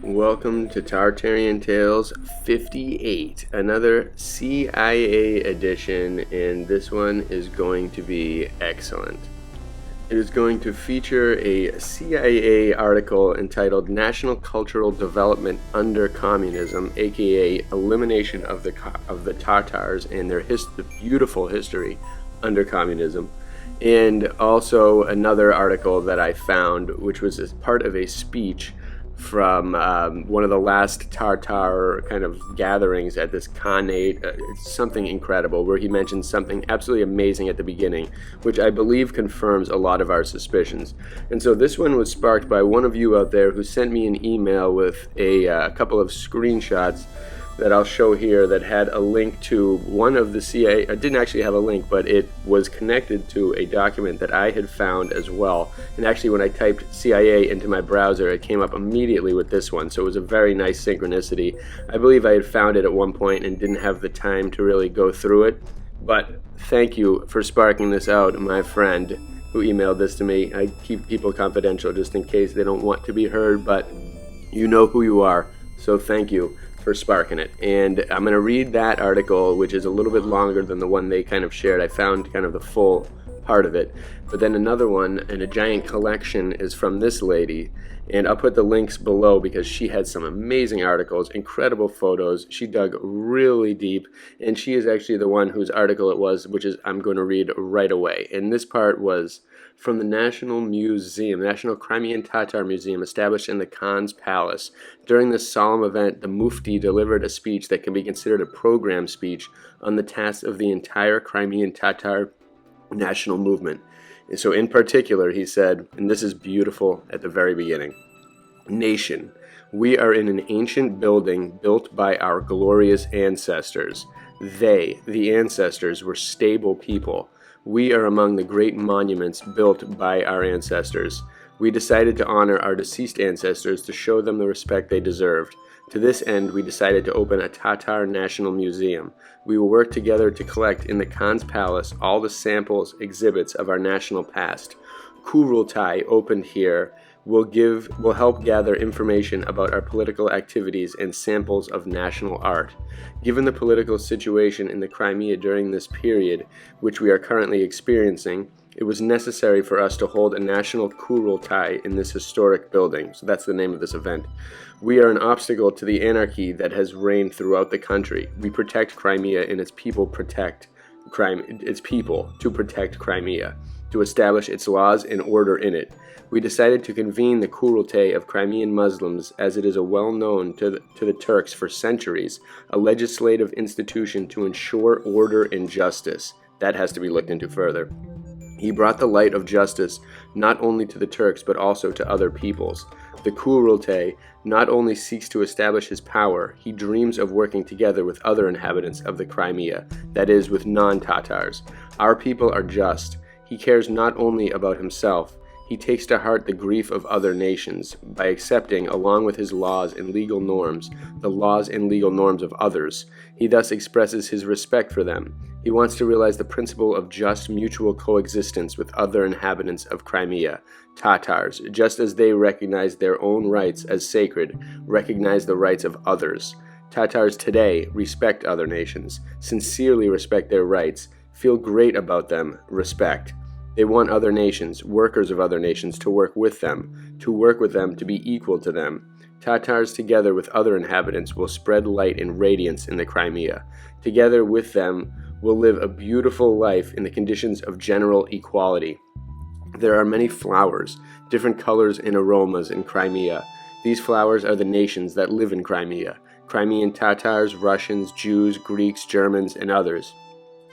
Welcome to Tartarian Tales 58, another CIA edition, and this one is going to be excellent. It is going to feature a CIA article entitled National Cultural Development Under Communism, aka Elimination of the Tatars and their beautiful history under communism. And also another article that I found, which was as part of a speech from one of the last Tartar kind of gatherings at this Khanate. It's something incredible, where he mentioned something absolutely amazing at the beginning, which I believe confirms a lot of our suspicions. And so this one was sparked by one of you out there who sent me an email with a couple of screenshots that I'll show here that had a link to one of the CIA. It didn't actually have a link, but it was connected to a document that I had found as well. And actually, when I typed CIA into my browser, it came up immediately with this one. So it was a very nice synchronicity. I believe I had found it at one point and didn't have the time to really go through it. But thank you for sparking this out, my friend who emailed this to me. I keep people confidential just in case they don't want to be heard, but you know who you are. So thank you for sparking it. And I'm going to read that article, which is a little bit longer than the one they kind of shared. I found kind of the full part of it. But then another one, and a giant collection, is from this lady. And I'll put the links below because she had some amazing articles, incredible photos. She dug really deep, and she is actually the one whose article it was, which is I'm going to read right away. And this part was from the National Museum, National Crimean Tatar Museum, established in the Khan's palace. During this solemn event, the Mufti delivered a speech that can be considered a program speech on the tasks of the entire Crimean Tatar national movement. And so in particular, he said, and this is beautiful at the very beginning, "Nation, we are in an ancient building built by our glorious ancestors. They, the ancestors, were stable people. We are among the great monuments built by our ancestors. We decided to honor our deceased ancestors to show them the respect they deserved. To this end, we decided to open a Tatar National Museum. We will work together to collect in the Khan's palace all the samples, exhibits of our national past. Kurultai, opened here, will help gather information about our political activities and samples of national art. Given the political situation in the Crimea during this period, which we are currently experiencing, it was necessary for us to hold a national Kurultai in this historic building." So that's the name of this event. "We are an obstacle to the anarchy that has reigned throughout the country. We protect Crimea and its people to protect Crimea, to establish its laws and order in it. We decided to convene the Kurultai of Crimean Muslims, as it is a well known to the Turks for centuries, a legislative institution to ensure order and justice." That has to be looked into further. "He brought the light of justice not only to the Turks but also to other peoples. The Kurultai not only seeks to establish his power, he dreams of working together with other inhabitants of the Crimea, that is, with non-Tatars. Our people are just. He cares not only about himself. He takes to heart the grief of other nations by accepting, along with his laws and legal norms, the laws and legal norms of others. He thus expresses his respect for them. He wants to realize the principle of just mutual coexistence with other inhabitants of Crimea, Tatars, just as they recognize their own rights as sacred, recognize the rights of others. Tatars today respect other nations, sincerely respect their rights, feel great about them, respect. They want other nations, workers of other nations, to work with them, to be equal to them. Tatars, together with other inhabitants, will spread light and radiance in the Crimea. Together with them, will live a beautiful life in the conditions of general equality. There are many flowers, different colors and aromas in Crimea. These flowers are the nations that live in Crimea: Crimean Tatars, Russians, Jews, Greeks, Germans, and others.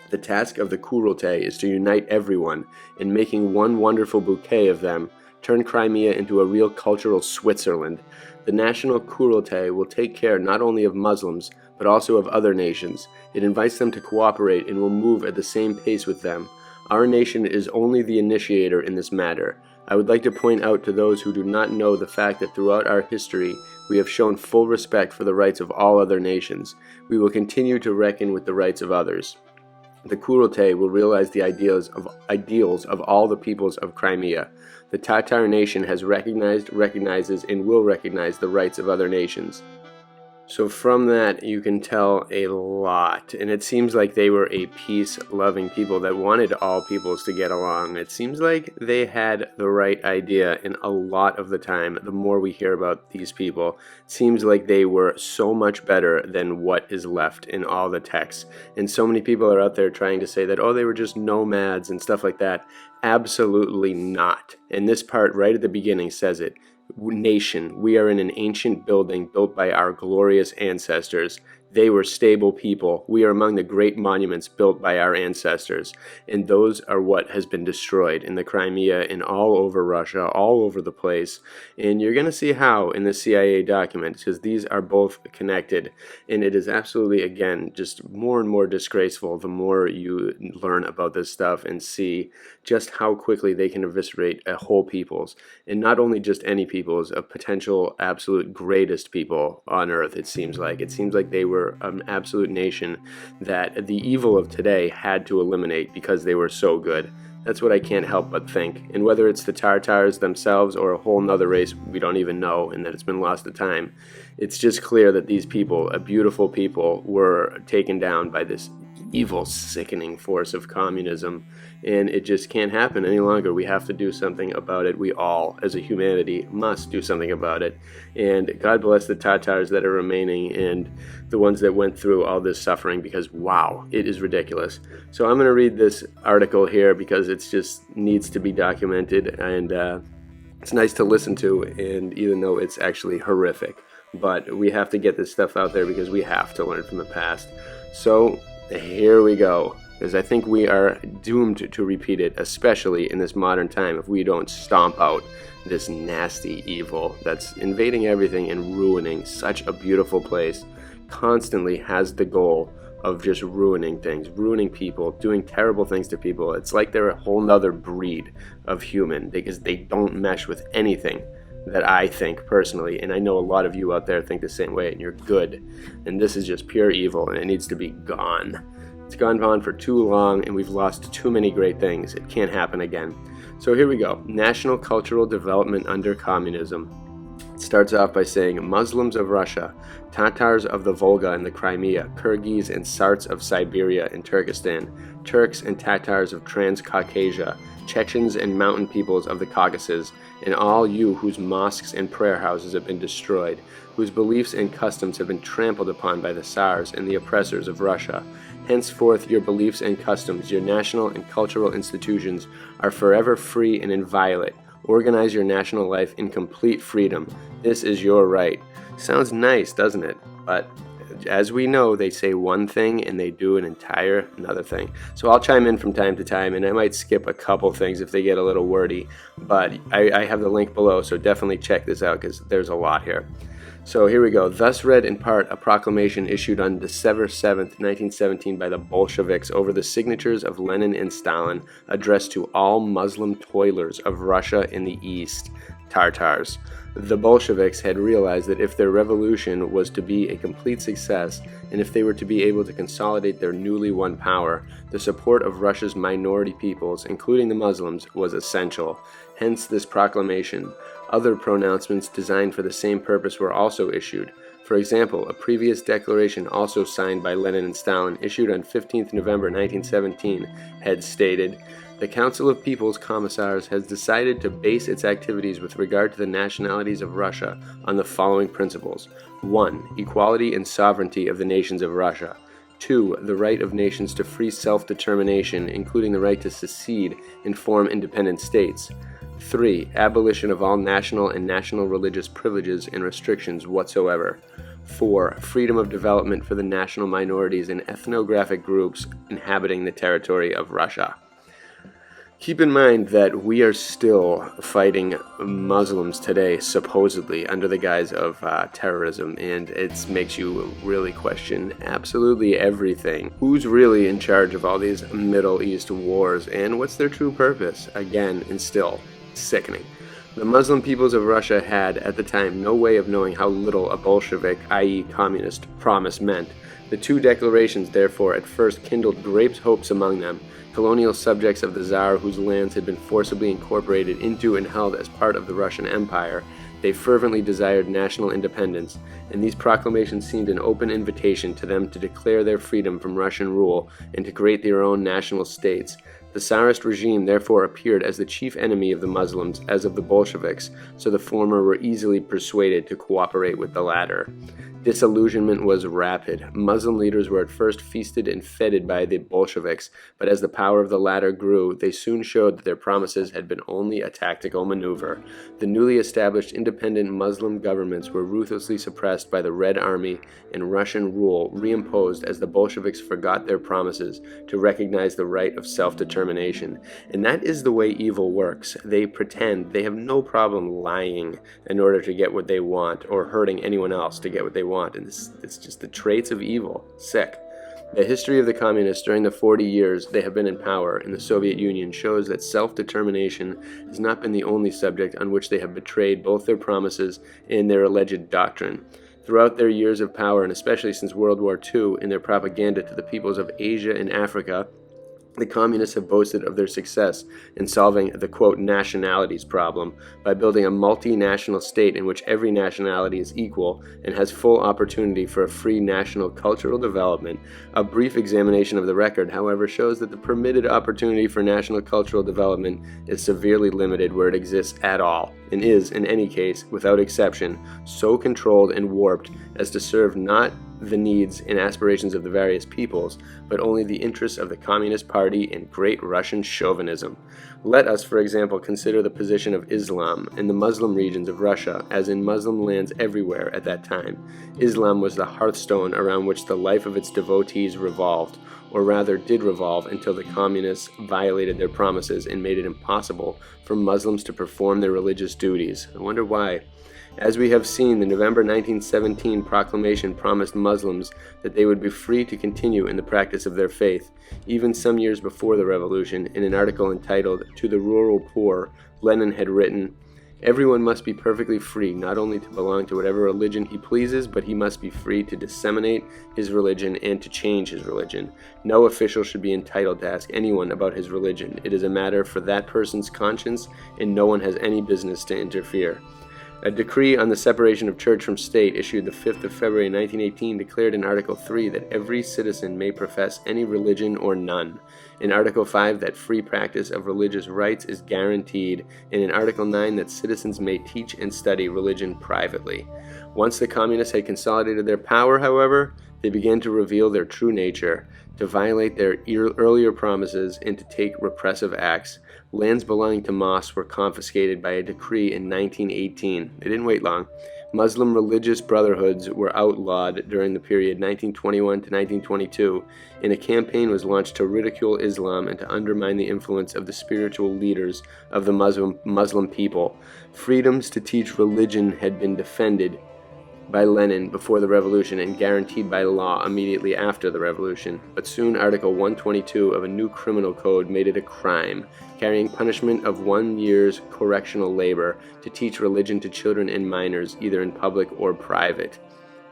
The task of the Kurultai is to unite everyone, and making one wonderful bouquet of them, turn Crimea into a real cultural Switzerland. The National Kurultai will take care not only of Muslims, but also of other nations. It invites them to cooperate and will move at the same pace with them. Our nation is only the initiator in this matter. I would like to point out to those who do not know the fact that throughout our history, we have shown full respect for the rights of all other nations. We will continue to reckon with the rights of others. The Kurultai will realize the ideals of all the peoples of Crimea. The Tatar nation has recognized, recognizes, and will recognize the rights of other nations. So from that, you can tell a lot, and it seems like they were a peace-loving people that wanted all peoples to get along. It seems like they had the right idea, and a lot of the time, the more we hear about these people, it seems like they were so much better than what is left in all the texts. And so many people are out there trying to say that, oh, they were just nomads and stuff like that. Absolutely not. And this part right at the beginning says it. Nation, we are in an ancient building built by our glorious ancestors. They were stable people. We are among the great monuments built by our ancestors. And those are what has been destroyed in the Crimea and all over Russia, all over the place. And you're going to see how in the CIA document, because these are both connected. And it is absolutely, again, just more and more disgraceful the more you learn about this stuff and see just how quickly they can eviscerate a whole peoples. And not only just any peoples, a potential absolute greatest people on earth, it seems like. It seems like they were an absolute nation that the evil of today had to eliminate because they were so good. That's what I can't help but think. And whether it's the Tartars themselves or a whole nother race we don't even know and that it's been lost to time, it's just clear that these people, a beautiful people, were taken down by this evil, sickening force of communism, and it just can't happen any longer. We have to do something about it. We all, as a humanity, must do something about it. And God bless the Tatars that are remaining and the ones that went through all this suffering, because wow, it is ridiculous. So I'm going to read this article here because it just needs to be documented, and it's nice to listen to, and even though it's actually horrific, but we have to get this stuff out there because we have to learn from the past. So here we go, because I think we are doomed to repeat it, especially in this modern time, if we don't stomp out this nasty evil that's invading everything and ruining such a beautiful place. Constantly has the goal of just ruining things, ruining people, doing terrible things to people. It's like they're a whole nother breed of human because they don't mesh with anything that I think personally, and I know a lot of you out there think the same way, and you're good. And this is just pure evil, and it needs to be gone. It's gone on for too long, and we've lost too many great things. It can't happen again. So here we go. National cultural development under communism. It starts off by saying Muslims of Russia, Tatars of the Volga and the Crimea, Kyrgyz and Sarts of Siberia and Turkestan, Turks and Tatars of Transcaucasia, Chechens and mountain peoples of the Caucasus, and all you whose mosques and prayer houses have been destroyed, whose beliefs and customs have been trampled upon by the Tsars and the oppressors of Russia. Henceforth your beliefs and customs, your national and cultural institutions are forever free and inviolate. Organize your national life in complete freedom. This is your right. Sounds nice, doesn't it? But as we know, they say one thing and they do an entire another thing. So I'll chime in from time to time, and I might skip a couple things if they get a little wordy, but I have the link below, so definitely check this out because there's a lot here. So here we go. Thus read in part a proclamation issued on December 7th, 1917 by the Bolsheviks over the signatures of Lenin and Stalin, addressed to all Muslim toilers of Russia in the East, Tartars. The Bolsheviks had realized that if their revolution was to be a complete success, and if they were to be able to consolidate their newly won power, the support of Russia's minority peoples, including the Muslims, was essential. Hence this proclamation. Other pronouncements designed for the same purpose were also issued. For example, a previous declaration also signed by Lenin and Stalin, issued on 15th November 1917, had stated, "The Council of People's Commissars has decided to base its activities with regard to the nationalities of Russia on the following principles. 1. Equality and sovereignty of the nations of Russia. 2. The right of nations to free self-determination, including the right to secede and form independent states. 3. Abolition of all national and national religious privileges and restrictions whatsoever. 4. Freedom of development for the national minorities and ethnographic groups inhabiting the territory of Russia." Keep in mind that we are still fighting Muslims today, supposedly, under the guise of terrorism, and it makes you really question absolutely everything. Who's really in charge of all these Middle East wars, and what's their true purpose? Again, and still sickening. The Muslim peoples of Russia had, at the time, no way of knowing how little a Bolshevik, i.e. communist, promise meant. The two declarations, therefore, at first kindled great hopes among them, colonial subjects of the Tsar whose lands had been forcibly incorporated into and held as part of the Russian Empire. They fervently desired national independence, and these proclamations seemed an open invitation to them to declare their freedom from Russian rule and to create their own national states. The Tsarist regime therefore appeared as the chief enemy of the Muslims as of the Bolsheviks, so the former were easily persuaded to cooperate with the latter. Disillusionment was rapid. Muslim leaders were at first feasted and feted by the Bolsheviks, but as the power of the latter grew, they soon showed that their promises had been only a tactical maneuver. The newly established independent Muslim governments were ruthlessly suppressed by the Red Army, and Russian rule reimposed as the Bolsheviks forgot their promises to recognize the right of self-determination. And that is the way evil works. They pretend they have no problem lying in order to get what they want, or hurting anyone else to get what they want. And it's just the traits of evil. Sick. The history of the communists during the 40 years they have been in power in the Soviet Union shows that self-determination has not been the only subject on which they have betrayed both their promises and their alleged doctrine. Throughout their years of power, and especially since World War II, in their propaganda to the peoples of Asia and Africa, the communists have boasted of their success in solving the, quote, nationalities problem by building a multinational state in which every nationality is equal and has full opportunity for a free national cultural development. A brief examination of the record, however, shows that the permitted opportunity for national cultural development is severely limited where it exists at all, and is, in any case, without exception, so controlled and warped as to serve not the needs and aspirations of the various peoples, but only the interests of the Communist Party and great Russian chauvinism. Let us, for example, consider the position of Islam in the Muslim regions of Russia, as in Muslim lands everywhere at that time. Islam was the hearthstone around which the life of its devotees revolved, or rather did revolve until the communists violated their promises and made it impossible for Muslims to perform their religious duties. I wonder why. As we have seen, the November 1917 proclamation promised Muslims that they would be free to continue in the practice of their faith. Even some years before the revolution, in an article entitled "To the Rural Poor," Lenin had written, "Everyone must be perfectly free, not only to belong to whatever religion he pleases, but he must be free to disseminate his religion and to change his religion. No official should be entitled to ask anyone about his religion. It is a matter for that person's conscience, and no one has any business to interfere." A decree on the separation of church from state, issued the 5th of February 1918, declared in Article 3 that every citizen may profess any religion or none. In Article 5 that free practice of religious rites is guaranteed, and in Article 9 that citizens may teach and study religion privately. Once the communists had consolidated their power, however, they began to reveal their true nature, to violate their earlier promises, and to take repressive acts. Lands belonging to mosques were confiscated by a decree in 1918. They didn't wait long. Muslim religious brotherhoods were outlawed during the period 1921 to 1922, and a campaign was launched to ridicule Islam and to undermine the influence of the spiritual leaders of the Muslim people. Freedoms to teach religion had been defended by Lenin before the revolution and guaranteed by law immediately after the revolution, but soon Article 122 of a new criminal code made it a crime, carrying punishment of 1 year's correctional labor to teach religion to children and minors, either in public or private.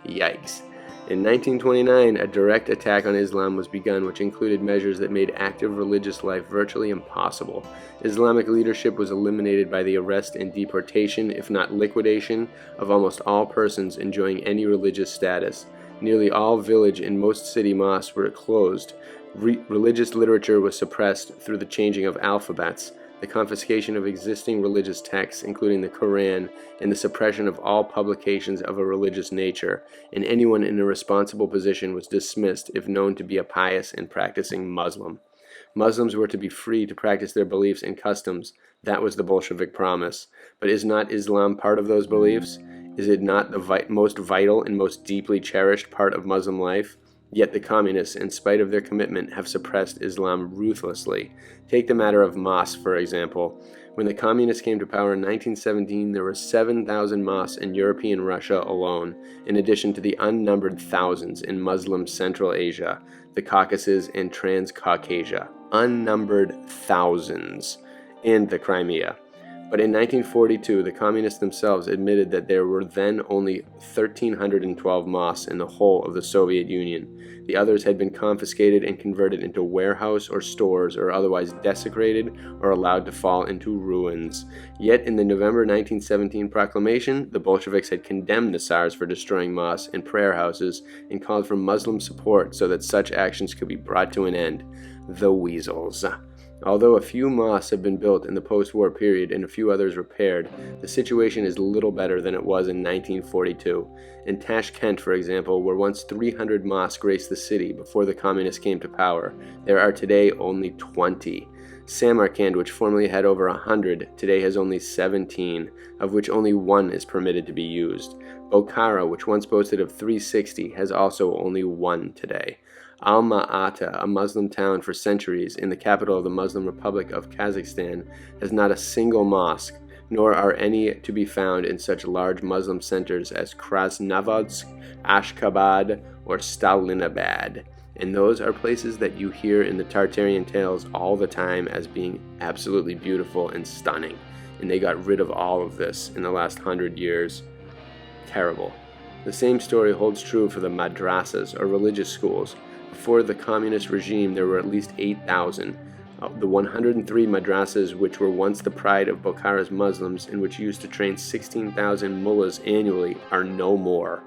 Yikes. In 1929, a direct attack on Islam was begun, which included measures that made active religious life virtually impossible. Islamic leadership was eliminated by the arrest and deportation, if not liquidation, of almost all persons enjoying any religious status. Nearly all village and most city mosques were closed. Religious literature was suppressed through the changing of alphabets, the confiscation of existing religious texts, including the Quran, and the suppression of all publications of a religious nature, and anyone in a responsible position was dismissed if known to be a pious and practicing Muslim. Muslims were to be free to practice their beliefs and customs. That was the Bolshevik promise. But is not Islam part of those beliefs? Is it not the most vital and most deeply cherished part of Muslim life? Yet the communists, in spite of their commitment, have suppressed Islam ruthlessly. Take the matter of mosques, for example. When the communists came to power in 1917, there were 7,000 mosques in European Russia alone, in addition to the unnumbered thousands in Muslim Central Asia, the Caucasus, and Transcaucasia. Unnumbered thousands. And the Crimea. But in 1942, the communists themselves admitted that there were then only 1,312 mosques in the whole of the Soviet Union. The others had been confiscated and converted into warehouse or stores, or otherwise desecrated or allowed to fall into ruins. Yet in the November 1917 proclamation, the Bolsheviks had condemned the Tsars for destroying mosques and prayer houses and called for Muslim support so that such actions could be brought to an end. The weasels. Although a few mosques have been built in the post-war period and a few others repaired, the situation is little better than it was in 1942. In Tashkent, for example, where once 300 mosques graced the city before the communists came to power, there are today only 20. Samarkand, which formerly had over 100, today has only 17, of which only one is permitted to be used. Bokhara, which once boasted of 360, has also only one today. Alma-Ata, a Muslim town for centuries in the capital of the Muslim Republic of Kazakhstan, has not a single mosque, nor are any to be found in such large Muslim centers as Krasnovodsk, Ashkabad, or Stalinabad. And those are places that you hear in the Tartarian tales all the time as being absolutely beautiful and stunning. And they got rid of all of this in the last 100 years. Terrible. The same story holds true for the madrasas, or religious schools. Before the communist regime, there were at least 8,000. The 103 madrasas, which were once the pride of Bokhara's Muslims and which used to train 16,000 mullahs annually, are no more.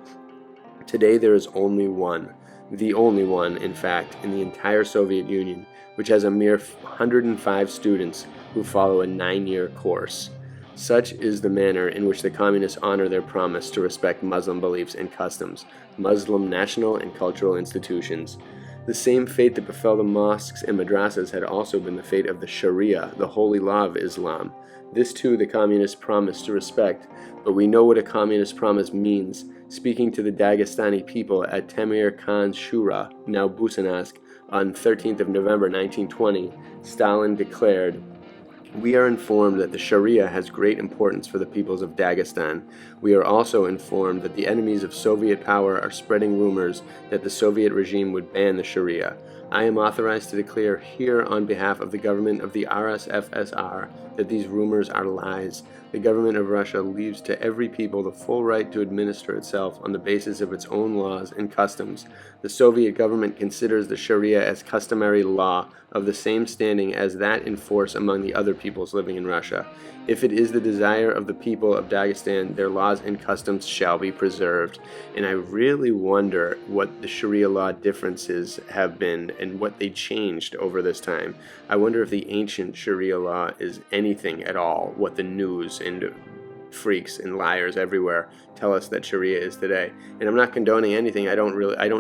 Today there is only one, the only one, in fact, in the entire Soviet Union, which has a mere 105 students who follow a 9-year course. Such is the manner in which the communists honor their promise to respect Muslim beliefs and customs, Muslim national and cultural institutions. The same fate that befell the mosques and madrasas had also been the fate of the Sharia, the holy law of Islam. This too the communists promised to respect, but we know what a communist promise means. Speaking to the Dagestani people at Temir Khan's Shura, now Busansk, on 13th of November 1920, Stalin declared, "We are informed that the Sharia has great importance for the peoples of Dagestan. We are also informed that the enemies of Soviet power are spreading rumors that the Soviet regime would ban the Sharia. I am authorized to declare here on behalf of the government of the RSFSR that these rumors are lies. The government of Russia leaves to every people the full right to administer itself on the basis of its own laws and customs. The Soviet government considers the Sharia as customary law of the same standing as that in force among the other peoples living in Russia. If it is the desire of the people of Dagestan, their laws and customs shall be preserved." And I really wonder what the Sharia law differences have been and what they changed over this time. I wonder if the ancient Sharia law is anything at all what the news and freaks and liars everywhere tell us that Sharia is today. And I'm not condoning anything. I don't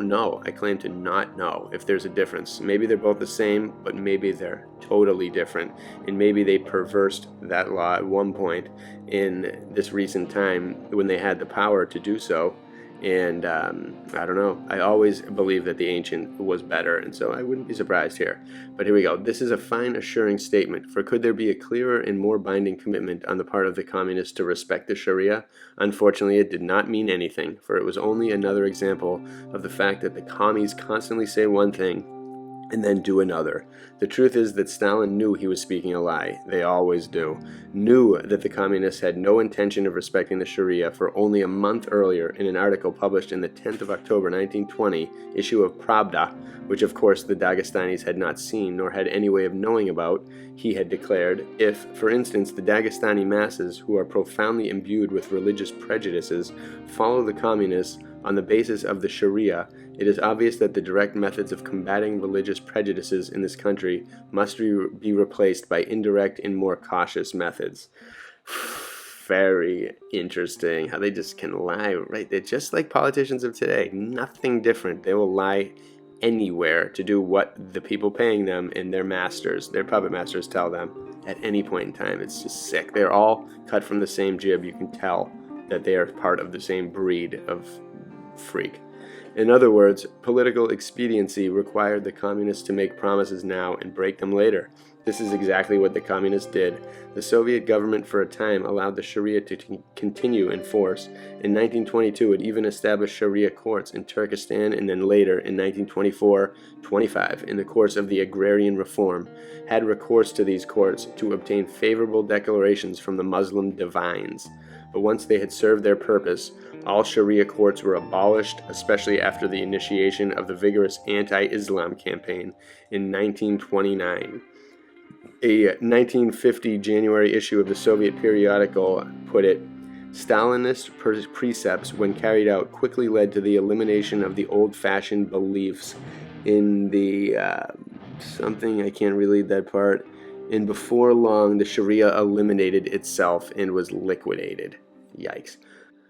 know. I claim to not know if there's a difference. Maybe they're both the same, but maybe they're totally different. And maybe they perversed that law at one point in this recent time when they had the power to do so. And I don't know. I always believe that the ancient was better, and so I wouldn't be surprised here. But here we go. This is a fine, assuring statement, for could there be a clearer and more binding commitment on the part of the communists to respect the Sharia? Unfortunately, it did not mean anything, for it was only another example of the fact that the commies constantly say one thing and then do another. The truth is that Stalin knew he was speaking a lie. They always do. Knew that the communists had no intention of respecting the Sharia, for only a month earlier, in an article published in the 10th of October 1920 issue of Pravda, which of course the Dagestanis had not seen nor had any way of knowing about, he had declared, if, for instance, the Dagestani masses, who are profoundly imbued with religious prejudices, follow the communists on the basis of the Sharia, it is obvious that the direct methods of combating religious prejudices in this country must be replaced by indirect and more cautious methods. Very interesting how they just can lie, right? They're just like politicians of today. Nothing different. They will lie anywhere to do what the people paying them and their masters, their puppet masters, tell them at any point in time. It's just sick. They're all cut from the same jib. You can tell that they are part of the same breed of freak. In other words, political expediency required the communists to make promises now and break them later. This is exactly what the communists did. The Soviet government for a time allowed the Sharia to continue in force. In 1922, it even established Sharia courts in Turkestan, and then later, in 1924-25, in the course of the agrarian reform, had recourse to these courts to obtain favorable declarations from the Muslim divines. But once they had served their purpose, all Sharia courts were abolished, especially after the initiation of the vigorous anti-Islam campaign in 1929. A 1950 January issue of the Soviet periodical put it, Stalinist precepts, when carried out, quickly led to the elimination of the old-fashioned beliefs in the, something, I can't read that part, and before long the Sharia eliminated itself and was liquidated. Yikes.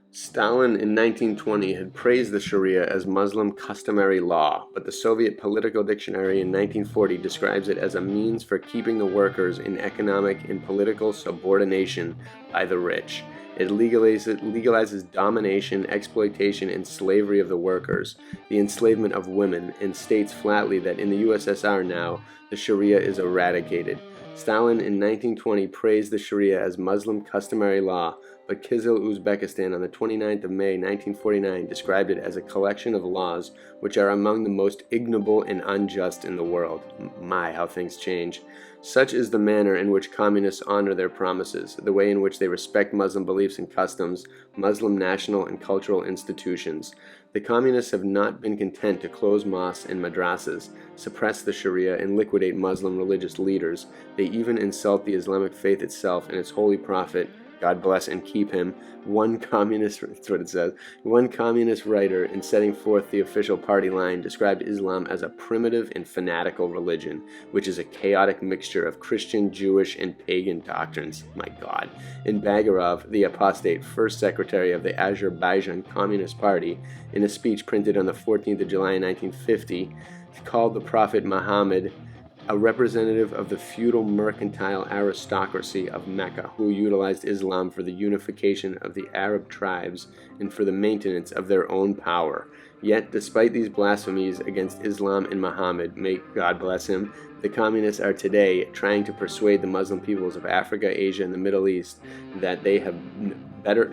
Stalin in 1920 had praised the Sharia as Muslim customary law, but the Soviet Political Dictionary in 1940 describes it as a means for keeping the workers in economic and political subordination by the rich. It legalizes domination, exploitation, and slavery of the workers, the enslavement of women, and states flatly that in the USSR now, the Sharia is eradicated. Stalin in 1920 praised the Sharia as Muslim customary law, but Kizil, Uzbekistan on the 29th of May 1949 described it as a collection of laws which are among the most ignoble and unjust in the world. My, how things change. Such is the manner in which communists honor their promises, the way in which they respect Muslim beliefs and customs, Muslim national and cultural institutions. The communists have not been content to close mosques and madrasas, suppress the Sharia, and liquidate Muslim religious leaders. They even insult the Islamic faith itself and its holy prophet, God bless and keep him. One communist writer, in setting forth the official party line, described Islam as a primitive and fanatical religion, which is a chaotic mixture of Christian, Jewish, and pagan doctrines. My God. And Bagarov, the apostate first secretary of the Azerbaijan Communist Party, in a speech printed on the 14th of July 1950, called the Prophet Muhammad a representative of the feudal mercantile aristocracy of Mecca, who utilized Islam for the unification of the Arab tribes and for the maintenance of their own power. Yet, despite these blasphemies against Islam and Muhammad, may God bless him, the communists are today trying to persuade the Muslim peoples of Africa, Asia, and the Middle East that they have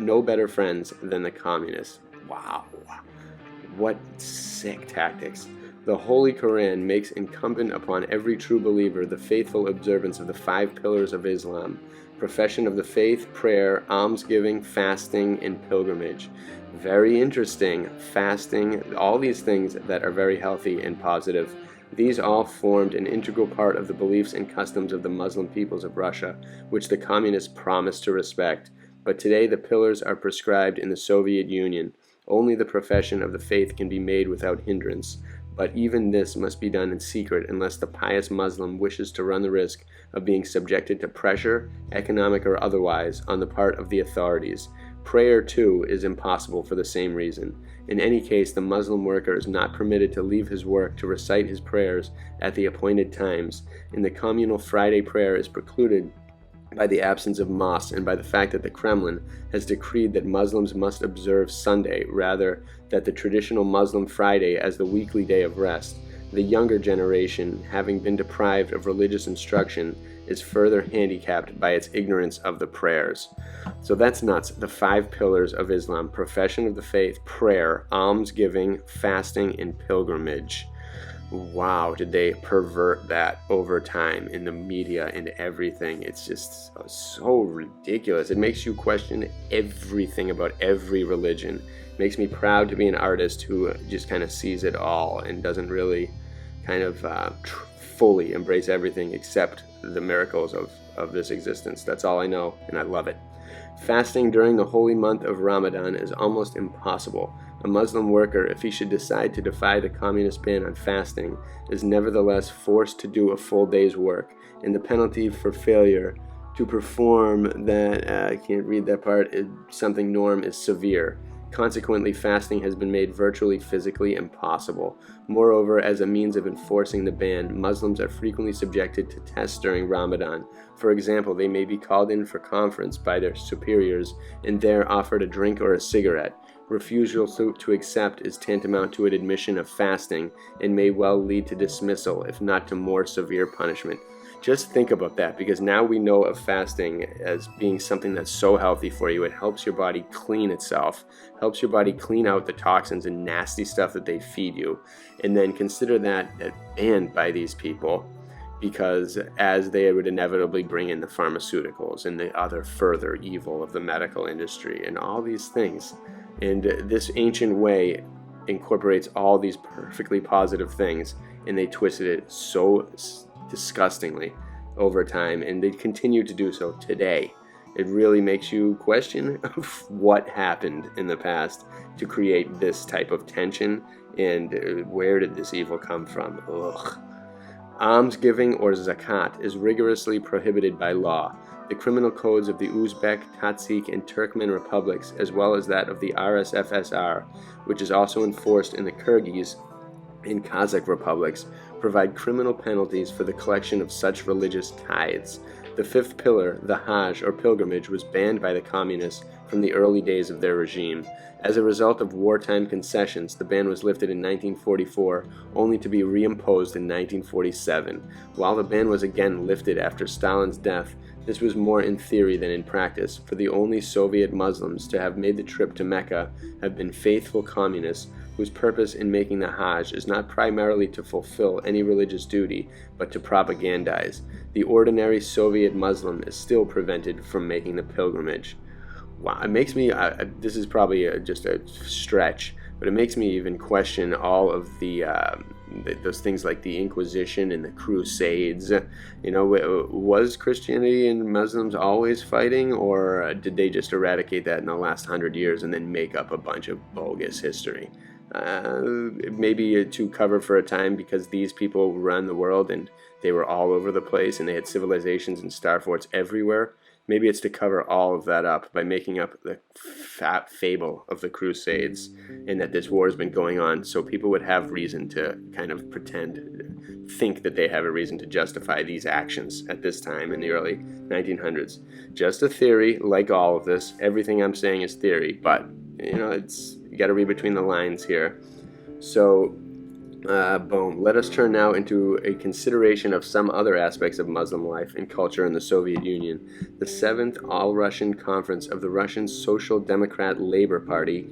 no better friends than the communists. Wow. What sick tactics. The Holy Quran makes incumbent upon every true believer the faithful observance of the 5 pillars of Islam: profession of the faith, prayer, almsgiving, fasting, and pilgrimage. Very interesting. Fasting, all these things that are very healthy and positive. These all formed an integral part of the beliefs and customs of the Muslim peoples of Russia, which the communists promised to respect. But today the pillars are prescribed in the Soviet Union. Only the profession of the faith can be made without hindrance. But even this must be done in secret unless the pious Muslim wishes to run the risk of being subjected to pressure, economic or otherwise, on the part of the authorities. Prayer, too, is impossible for the same reason. In any case, the Muslim worker is not permitted to leave his work to recite his prayers at the appointed times, and the communal Friday prayer is precluded by the absence of mosques and by the fact that the Kremlin has decreed that Muslims must observe Sunday rather than the traditional Muslim Friday as the weekly day of rest. The younger generation, having been deprived of religious instruction, is further handicapped by its ignorance of the prayers. So that's nuts. The 5 pillars of Islam: profession of the faith, prayer, almsgiving, fasting, and pilgrimage. Wow, did they pervert that over time in the media and everything. It's just so ridiculous. It makes you question everything about every religion. It makes me proud to be an artist who just kind of sees it all and doesn't really kind of fully embrace everything except the miracles of this existence. That's all I know, and I love it. Fasting during the holy month of Ramadan is almost impossible. A Muslim worker, if he should decide to defy the communist ban on fasting, is nevertheless forced to do a full day's work, and the penalty for failure to perform that, I can't read that part, something norm is severe. Consequently, fasting has been made virtually physically impossible. Moreover, as a means of enforcing the ban, Muslims are frequently subjected to tests during Ramadan. For example, they may be called in for conference by their superiors and there offered a drink or a cigarette. Refusal to accept is tantamount to an admission of fasting and may well lead to dismissal, if not to more severe punishment. Just think about that, because now we know of fasting as being something that's so healthy for you. It helps your body clean itself, helps your body clean out the toxins and nasty stuff that they feed you. And then consider that banned by these people, because as they would inevitably bring in the pharmaceuticals and the other further evil of the medical industry and all these things. And this ancient way incorporates all these perfectly positive things, and they twisted it so disgustingly over time, and they continue to do so today. It really makes you question what happened in the past to create this type of tension, and where did this evil come from? Ugh. Almsgiving or zakat is rigorously prohibited by law. The criminal codes of the Uzbek, Tajik, and Turkmen republics, as well as that of the RSFSR, which is also enforced in the Kyrgyz and Kazakh republics, provide criminal penalties for the collection of such religious tithes. The fifth pillar, the Hajj or pilgrimage, was banned by the communists from the early days of their regime. As a result of wartime concessions, the ban was lifted in 1944, only to be reimposed in 1947. While the ban was again lifted after Stalin's death, this was more in theory than in practice, for the only Soviet Muslims to have made the trip to Mecca have been faithful communists whose purpose in making the Hajj is not primarily to fulfill any religious duty, but to propagandize. The ordinary Soviet Muslim is still prevented from making the pilgrimage. Wow, it makes me, this is probably just a stretch, but it makes me even question all of those things like the Inquisition and the Crusades. You know, was Christianity and Muslims always fighting, or did they just eradicate that in the last 100 years and then make up a bunch of bogus history? Maybe to cover for a time, because these people ran the world and they were all over the place and they had civilizations and star forts everywhere. Maybe it's to cover all of that up by making up the fable of the Crusades, and that this war has been going on so people would have reason to kind of think that they have a reason to justify these actions at this time in the early 1900s. Just a theory, like all of this. Everything I'm saying is theory, but you know, you got to read between the lines here. So boom. Let us turn now into a consideration of some other aspects of Muslim life and culture in the Soviet Union. The 7th All-Russian Conference of the Russian Social Democrat Labor Party,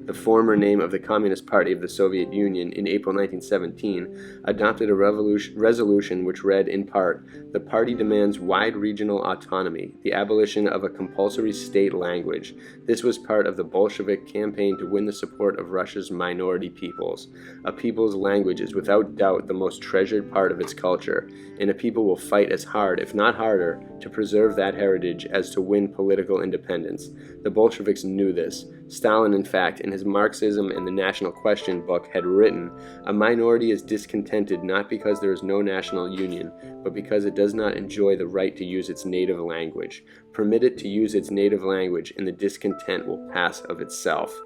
the former name of the Communist Party of the Soviet Union, in April 1917, adopted a resolution which read in part, "The party demands wide regional autonomy, the abolition of a compulsory state language. This was part of the Bolshevik campaign to win the support of Russia's minority peoples. A people's language is without doubt the most treasured part of its culture, and a people will fight as hard, if not harder, to preserve that heritage as to win political independence." The Bolsheviks knew this. Stalin, in fact, in his Marxism and the National Question book, had written, "A minority is discontented not because there is no national union, but because it does not enjoy the right to use its native language. Permit it to use its native language, and the discontent will pass of itself."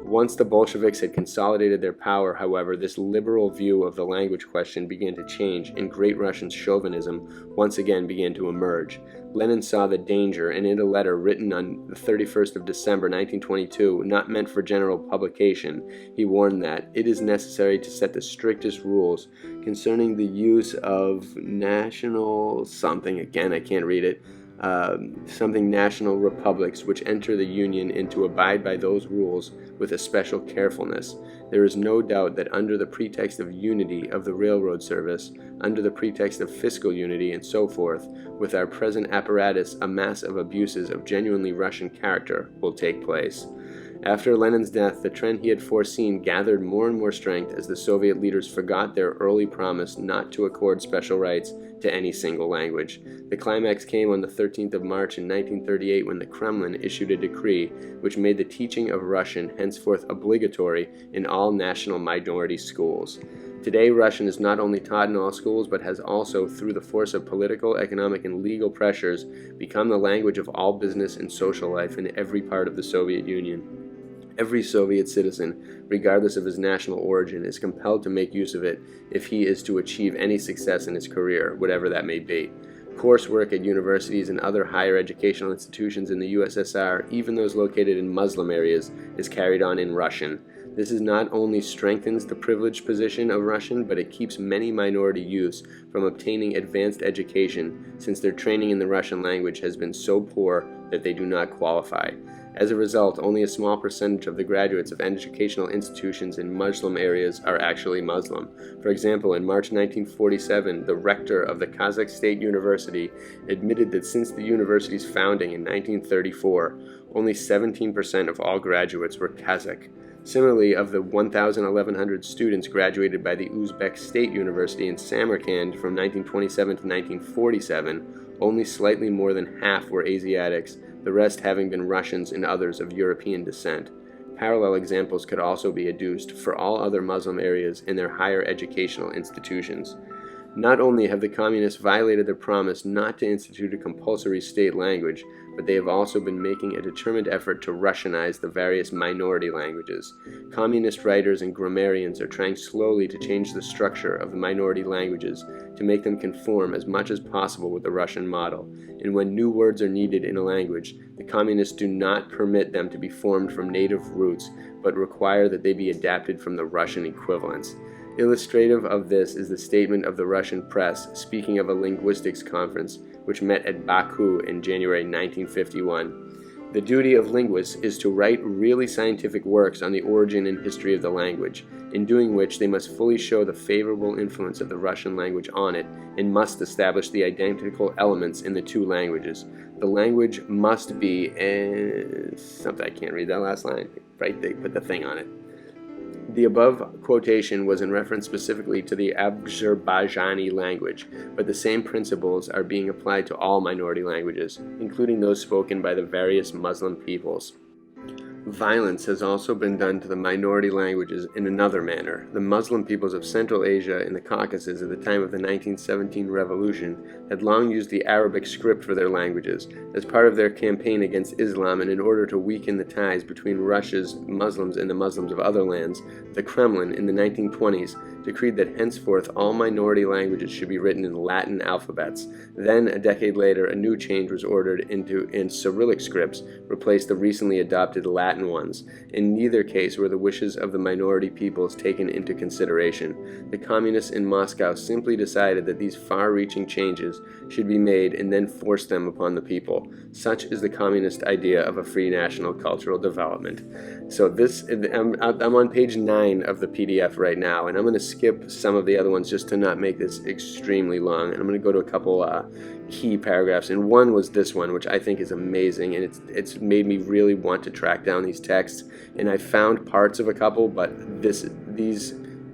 Once the Bolsheviks had consolidated their power, however, this liberal view of the language question began to change, and Great Russian chauvinism once again began to emerge. Lenin saw the danger, and in a letter written on the 31st of December 1922, not meant for general publication, he warned that it is necessary to set the strictest rules concerning the use of national something, again I can't read it, something national republics which enter the Union, and to abide by those rules with a special carefulness. There is no doubt that under the pretext of unity of the railroad service, under the pretext of fiscal unity and so forth, with our present apparatus, a mass of abuses of genuinely Russian character will take place. After Lenin's death, the trend he had foreseen gathered more and more strength as the Soviet leaders forgot their early promise not to accord special rights to any single language. The climax came on the 13th of March in 1938 when the Kremlin issued a decree which made the teaching of Russian henceforth obligatory in all national minority schools. Today, Russian is not only taught in all schools, but has also, through the force of political, economic, and legal pressures, become the language of all business and social life in every part of the Soviet Union. Every Soviet citizen, regardless of his national origin, is compelled to make use of it if he is to achieve any success in his career, whatever that may be. Coursework at universities and other higher educational institutions in the USSR, even those located in Muslim areas, is carried on in Russian. This is not only strengthens the privileged position of Russian, but it keeps many minority youths from obtaining advanced education, since their training in the Russian language has been so poor that they do not qualify. As a result, only a small percentage of the graduates of educational institutions in Muslim areas are actually Muslim. For example, in March 1947, the rector of the Kazakh State University admitted that since the university's founding in 1934, only 17% of all graduates were Kazakh. Similarly, of the 1,100 students graduated by the Uzbek State University in Samarkand from 1927 to 1947, only slightly more than half were Asiatics, the rest having been Russians and others of European descent. Parallel examples could also be adduced for all other Muslim areas in their higher educational institutions. Not only have the communists violated their promise not to institute a compulsory state language, but they have also been making a determined effort to Russianize the various minority languages. Communist writers and grammarians are trying slowly to change the structure of the minority languages to make them conform as much as possible with the Russian model. And when new words are needed in a language, the communists do not permit them to be formed from native roots, but require that they be adapted from the Russian equivalents. Illustrative of this is the statement of the Russian press speaking of a linguistics conference which met at Baku in January 1951. The duty of linguists is to write really scientific works on the origin and history of the language, in doing which they must fully show the favorable influence of the Russian language on it and must establish the identical elements in the two languages. The language must be something, I can't read that last line, right? They put the thing on it. The above quotation was in reference specifically to the Azerbaijani language, but the same principles are being applied to all minority languages, including those spoken by the various Muslim peoples. Violence has also been done to the minority languages in another manner. The Muslim peoples of Central Asia and the Caucasus at the time of the 1917 revolution had long used the Arabic script for their languages as part of their campaign against Islam, and in order to weaken the ties between Russia's Muslims and the Muslims of other lands, the Kremlin in the 1920s decreed that henceforth all minority languages should be written in Latin alphabets. Then, a decade later, a new change was ordered in Cyrillic scripts, replaced the recently adopted Latin ones. In neither case were the wishes of the minority peoples taken into consideration. The communists in Moscow simply decided that these far-reaching changes should be made and then forced them upon the people. Such is the communist idea of a free national cultural development. So I'm on page 9 of the PDF right now, and I'm going to skip some of the other ones just to not make this extremely long, and I'm going to go to a couple key paragraphs, and one was this one, which I think is amazing, and it's made me really want to track down these texts, and I found parts of a couple, but these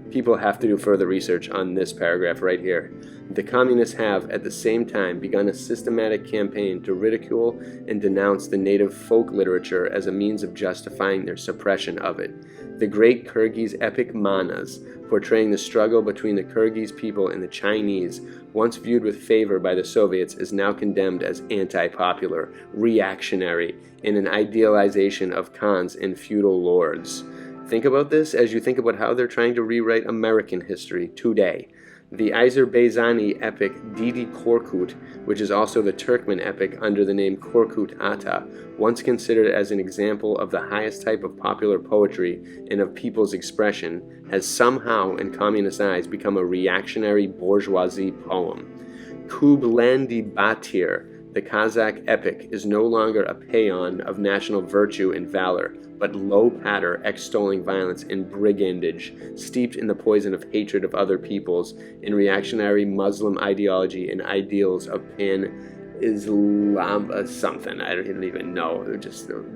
people have to do further research on this paragraph right here. The communists have, at the same time, begun a systematic campaign to ridicule and denounce the native folk literature as a means of justifying their suppression of it. The great Kyrgyz epic Manas, portraying the struggle between the Kyrgyz people and the Chinese, once viewed with favor by the Soviets, is now condemned as anti-popular, reactionary, and an idealization of Khans and feudal lords. Think about this as you think about how they're trying to rewrite American history today. The Azerbaijani epic Didi Korkut, which is also the Turkmen epic under the name Korkut Ata, once considered as an example of the highest type of popular poetry and of people's expression, has somehow, in communist eyes, become a reactionary bourgeoisie poem. Kublandi Batir, the Kazakh epic, is no longer a paean of national virtue and valor, but low patter extolling violence and brigandage, steeped in the poison of hatred of other peoples, in reactionary Muslim ideology and ideals of pan-Islam something. I don't even know.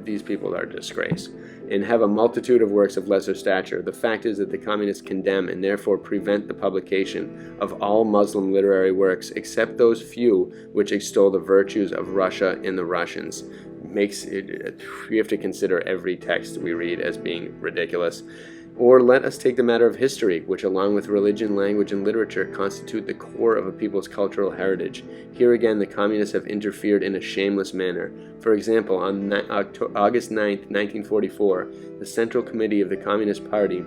These people are a disgrace, and have a multitude of works of lesser stature. The fact is that the communists condemn and therefore prevent the publication of all Muslim literary works except those few which extol the virtues of Russia and the Russians. We have to consider every text we read as being ridiculous. Or let us take the matter of history, which along with religion, language, and literature constitute the core of a people's cultural heritage. Here again the communists have interfered in a shameless manner. For example, on August 9, 1944, the Central Committee of the Communist Party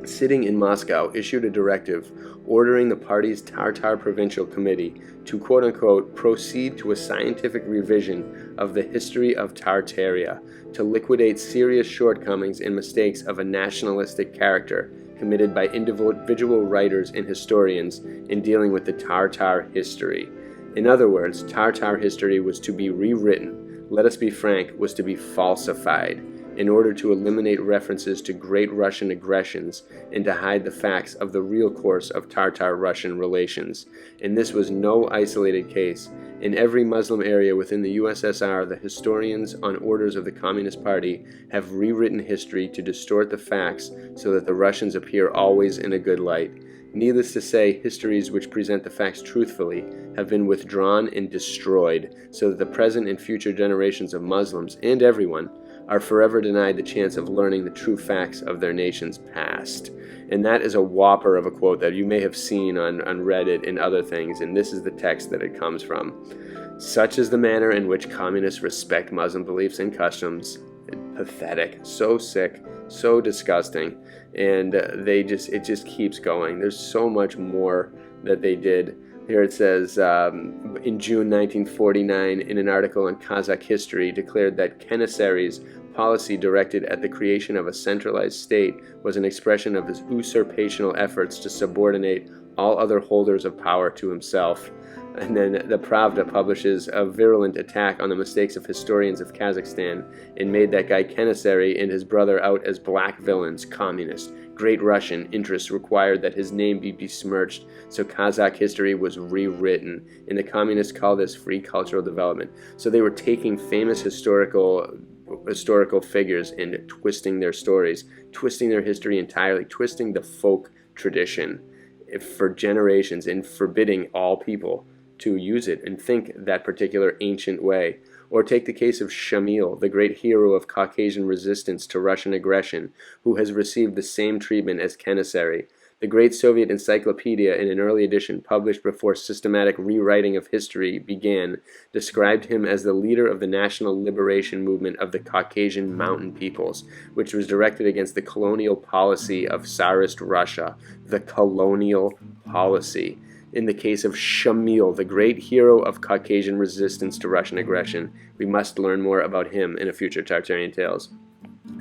sitting in Moscow, issued a directive ordering the party's Tartar Provincial Committee to quote-unquote proceed to a scientific revision of the history of Tartaria, to liquidate serious shortcomings and mistakes of a nationalistic character committed by individual writers and historians in dealing with the Tartar history. In other words, Tartar history was to be rewritten, let us be frank, was to be falsified, in order to eliminate references to Great Russian aggressions and to hide the facts of the real course of Tartar-Russian relations. And this was no isolated case. In every Muslim area within the USSR, the historians on orders of the Communist Party have rewritten history to distort the facts so that the Russians appear always in a good light. Needless to say, histories which present the facts truthfully have been withdrawn and destroyed so that the present and future generations of Muslims, and everyone, are forever denied the chance of learning the true facts of their nation's past. And that is a whopper of a quote that you may have seen on Reddit and other things, and this is the text that it comes from. Such is the manner in which communists respect Muslim beliefs and customs. Pathetic, so sick, so disgusting, and it just keeps going. There's so much more that they did. Here it says, in June 1949, in an article on Kazakh history, declared that Kenesari's policy directed at the creation of a centralized state was an expression of his usurpational efforts to subordinate all other holders of power to himself. And then the Pravda publishes a virulent attack on the mistakes of historians of Kazakhstan and made that guy Kenesari and his brother out as black villains, communist. Great Russian interests required that his name be besmirched, so Kazakh history was rewritten, and the communists call this free cultural development. So they were taking famous historical figures and twisting their stories, twisting their history entirely, twisting the folk tradition for generations, and forbidding all people to use it and think that particular ancient way. Or take the case of Shamil, the great hero of Caucasian resistance to Russian aggression, who has received the same treatment as Kenesari. The great Soviet encyclopedia, in an early edition published before systematic rewriting of history began, described him as the leader of the national liberation movement of the Caucasian mountain peoples, which was directed against the colonial policy of Tsarist Russia. The colonial policy. In the case of Shamil, the great hero of Caucasian resistance to Russian aggression, we must learn more about him in a future Tartarian Tales.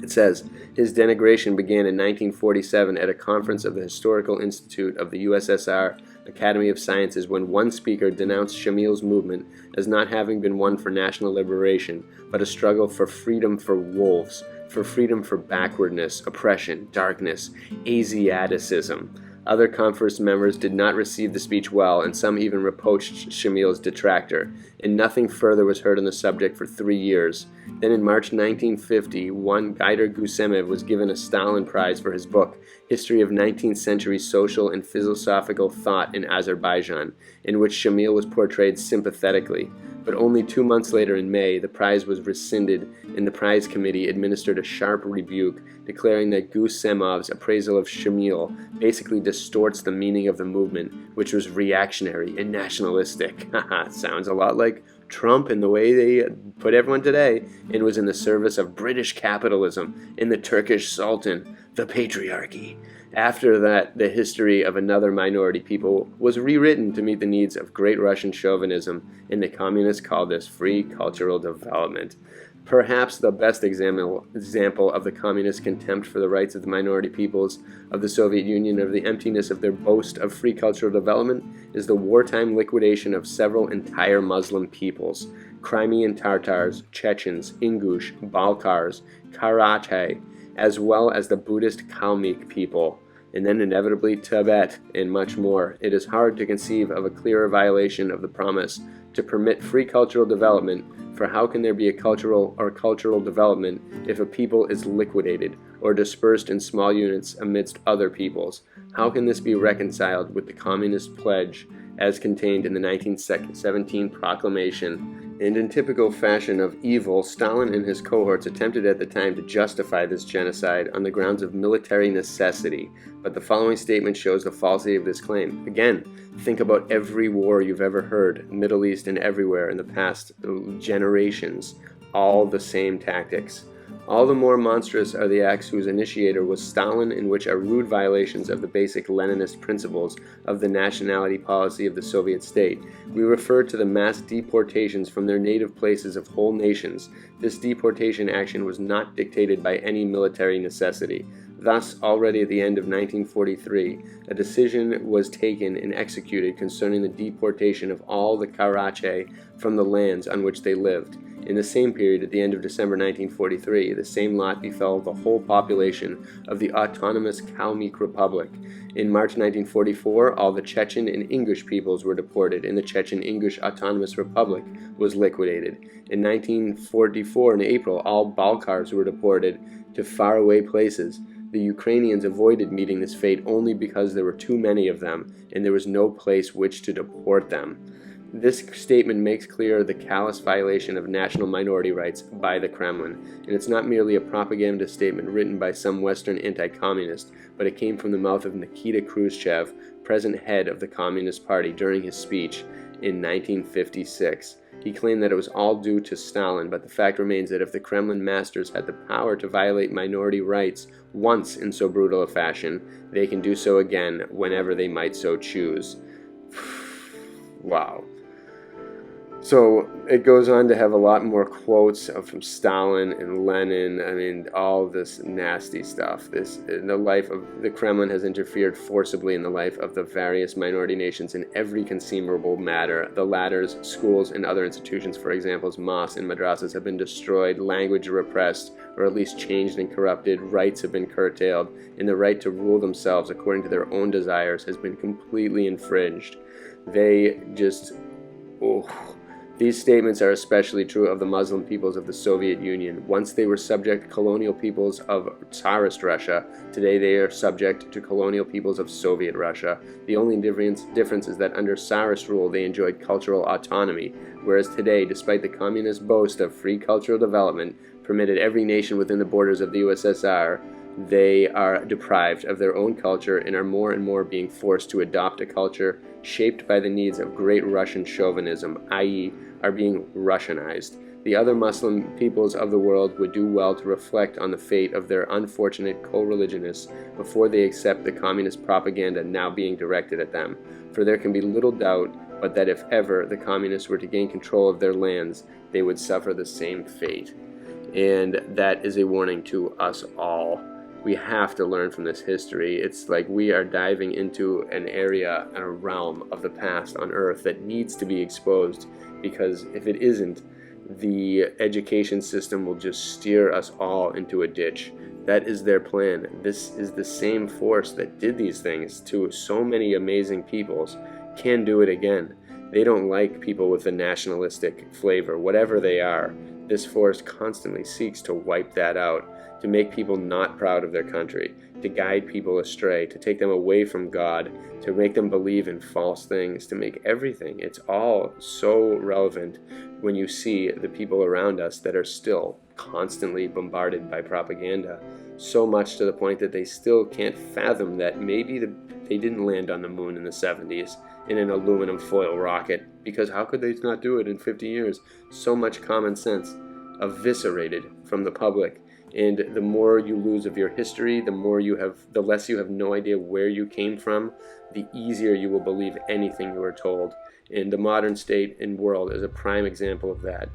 It says, his denigration began in 1947 at a conference of the Historical Institute of the USSR Academy of Sciences when one speaker denounced Shamil's movement as not having been one for national liberation, but a struggle for freedom for wolves, for freedom for backwardness, oppression, darkness, Asiaticism. Other conference members did not receive the speech well, and some even reproached Shamil's detractor, and nothing further was heard on the subject for 3 years. Then in March 1950, one Gaider Gusemev was given a Stalin Prize for his book, History of 19th Century Social and Philosophical Thought in Azerbaijan, in which Shamil was portrayed sympathetically. But only 2 months later in May, the prize was rescinded, and the prize committee administered a sharp rebuke, declaring that Gusemov's appraisal of Shamil basically distorts the meaning of the movement, which was reactionary and nationalistic. Haha, sounds a lot like Trump in the way they put everyone today, and was in the service of British capitalism and the Turkish Sultan, the patriarchy. After that, the history of another minority people was rewritten to meet the needs of Great Russian chauvinism, and the communists called this free cultural development. Perhaps the best example of the communist contempt for the rights of the minority peoples of the Soviet Union, of the emptiness of their boast of free cultural development, is the wartime liquidation of several entire Muslim peoples: Crimean Tatars, Chechens, Ingush, Balkars, Karachay, as well as the Buddhist Kalmyk people, and then inevitably Tibet, and much more. It is hard to conceive of a clearer violation of the promise to permit free cultural development, for how can there be a cultural development if a people is liquidated or dispersed in small units amidst other peoples? How can this be reconciled with the communist pledge as contained in the 1917 proclamation? And in typical fashion of evil, Stalin and his cohorts attempted at the time to justify this genocide on the grounds of military necessity, but the following statement shows the falsity of this claim. Again, think about every war you've ever heard, Middle East and everywhere in the past generations, all the same tactics. All the more monstrous are the acts whose initiator was Stalin, and which are rude violations of the basic Leninist principles of the nationality policy of the Soviet state. We refer to the mass deportations from their native places of whole nations. This deportation action was not dictated by any military necessity. Thus, already at the end of 1943, a decision was taken and executed concerning the deportation of all the Karachi from the lands on which they lived. In the same period, at the end of December 1943, the same lot befell the whole population of the autonomous Kalmyk Republic. In March 1944, all the Chechen and Ingush peoples were deported, and the Chechen-Ingush Autonomous Republic was liquidated. In 1944, in April, all Balkars were deported to faraway places. The Ukrainians avoided meeting this fate only because there were too many of them, and there was no place which to deport them. This statement makes clear the callous violation of national minority rights by the Kremlin, and it's not merely a propaganda statement written by some Western anti-communist, but it came from the mouth of Nikita Khrushchev, present head of the Communist Party, during his speech in 1956. He claimed that it was all due to Stalin, but the fact remains that if the Kremlin masters had the power to violate minority rights once in so brutal a fashion, they can do so again whenever they might so choose. Wow. So it goes on to have a lot more quotes from Stalin and Lenin. I mean, all this nasty stuff. The life of the Kremlin has interfered forcibly in the life of the various minority nations in every conceivable matter. The latter's schools and other institutions, for example, mosques and madrasas, have been destroyed, language repressed, or at least changed and corrupted, rights have been curtailed, and the right to rule themselves according to their own desires has been completely infringed. These statements are especially true of the Muslim peoples of the Soviet Union. Once they were subject colonial peoples of Tsarist Russia. Today they are subject to colonial peoples of Soviet Russia. The only difference is that under Tsarist rule they enjoyed cultural autonomy, whereas today, despite the communist boast of free cultural development permitted every nation within the borders of the USSR, they are deprived of their own culture and are more and more being forced to adopt a culture shaped by the needs of great Russian chauvinism, i.e., are being Russianized. The other Muslim peoples of the world would do well to reflect on the fate of their unfortunate co-religionists before they accept the communist propaganda now being directed at them, for there can be little doubt but that if ever the communists were to gain control of their lands, they would suffer the same fate. And that is a warning to us all. We have to learn from this history. It's like we are diving into an area and a realm of the past on Earth that needs to be exposed, because if it isn't, the education system will just steer us all into a ditch. That is their plan. This is the same force that did these things to so many amazing peoples, can do it again. They don't like people with a nationalistic flavor, whatever they are. This force constantly seeks to wipe that out, to make people not proud of their country, to guide people astray, to take them away from God, to make them believe in false things, to make everything. It's all so relevant when you see the people around us that are still constantly bombarded by propaganda, so much to the point that they still can't fathom that maybe they didn't land on the moon in the 70s in an aluminum foil rocket, because how could they not do it in 50 years? So much common sense eviscerated from the public. And the more you lose of your history, the less you have no idea where you came from, the easier you will believe anything you are told. And the modern state and world is a prime example of that.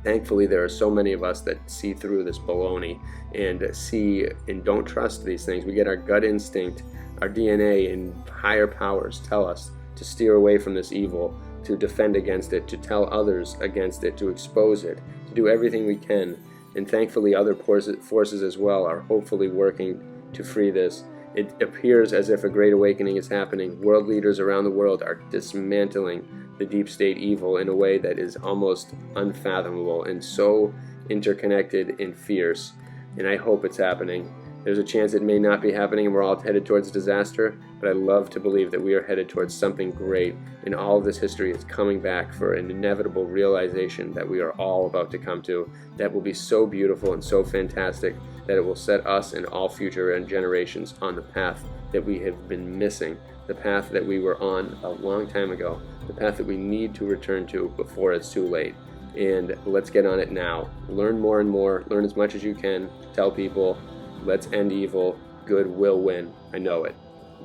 Thankfully, there are so many of us that see through this baloney and see and don't trust these things. We get our gut instinct, our DNA, and higher powers tell us to steer away from this evil, to defend against it, to tell others against it, to expose it, to do everything we can. And thankfully, other forces as well are hopefully working to free this. It appears as if a great awakening is happening. World leaders around the world are dismantling the deep state evil in a way that is almost unfathomable and so interconnected and fierce. And I hope it's happening. There's a chance it may not be happening and we're all headed towards disaster, but I love to believe that we are headed towards something great, and all of this history is coming back for an inevitable realization that we are all about to come to, that will be so beautiful and so fantastic that it will set us and all future generations on the path that we have been missing, the path that we were on a long time ago, the path that we need to return to before it's too late. and let's get on it now. Learn more and more. Learn as much as you can. Tell people, let's end evil. Good will win. I know it.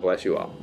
Bless you all.